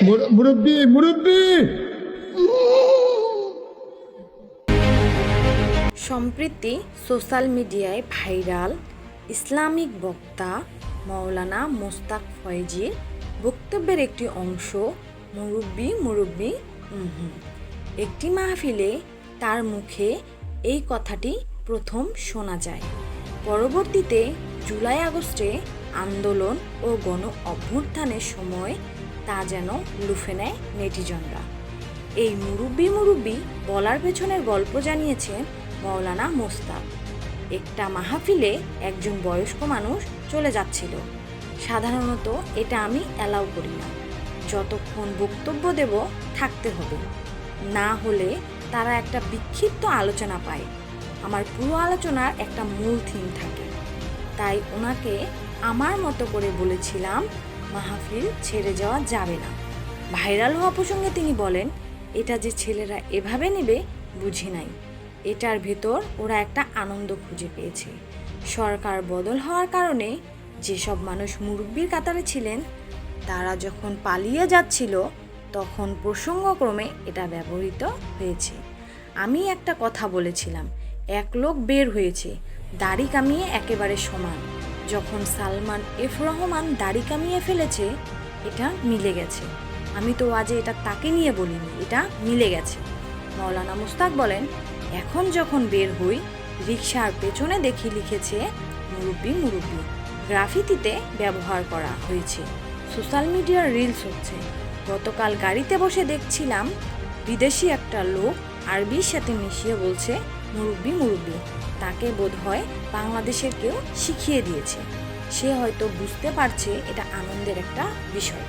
মুরব্বি মুরব্বি। সম্প্রতি সোশ্যাল মিডিয়ায় ভাইরাল ইসলামিক বক্তা মাওলানা মোস্তাক ফয়েজির বক্তব্যের একটি অংশ মুরব্বি মুরব্বি। একটি মাহফিলে তার মুখে এই কথাটি প্রথম শোনা যায়। পরবর্তীতে জুলাই আগস্টে আন্দোলন ও গণ অভ্যুত্থানের সময় তা যেন লুফে নেয় নেটিজনরা। এই মুরব্বি মুরব্বি বলার পেছনের গল্প জানিয়েছেন মাওলানা মোস্তাক। একটা মাহফিলে একজন বয়স্ক মানুষ চলে যাচ্ছিল। সাধারণত এটা আমি অ্যালাউ করি না, যতক্ষণ বক্তব্য দেব থাকতে হবে, না হলে তারা একটা বিক্ষিপ্ত আলোচনা পায়। আমার পুরো আলোচনার একটা মূল থিম থাকে, তাই ওনাকে আমার মতো করে বলেছিলাম মাহফিল ছেড়ে যাওয়া যাবে না। ভাইরাল হওয়া প্রসঙ্গে তিনি বলেন, এটা যে ছেলেরা এভাবে নেবে বুঝি নাই, এটার ভেতর ওরা একটা আনন্দ খুঁজে পেয়েছে। সরকার বদল হওয়ার কারণে যেসব মানুষ মুরব্বির কাতারে ছিলেন তারা যখন পালিয়ে যাচ্ছিল তখন প্রসঙ্গক্রমে এটা ব্যবহৃত হয়েছে। আমি একটা কথা বলেছিলাম, এক লোক বের হয়েছে দাড়ি কামিয়ে একেবারে সমান। যখন সালমান এফ রহমান দাড়ি কামিয়ে ফেলেছে এটা মিলে গেছে। আমি তো আজ এটা তাকে নিয়ে বলিনি, এটা মিলে গেছে। মাওলানা মোস্তাক বলেন, এখন যখন বের হই রিকশার পেছনে দেখি লিখেছে মুরব্বি মুরব্বি, গ্রাফিতিতে ব্যবহার করা হয়েছে। সোশ্যাল মিডিয়ার রিলস হচ্ছে। গতকাল গাড়িতে বসে দেখছিলাম বিদেশি একটা লোক আরবির সাথে মিশিয়ে বলছে মুরব্বি মুরব্বি। তাকে বোধহয় বাংলাদেশের কেউ শিখিয়ে দিয়েছে। সে হয়তো বুঝতে পারছে এটা আনন্দের একটা বিষয়।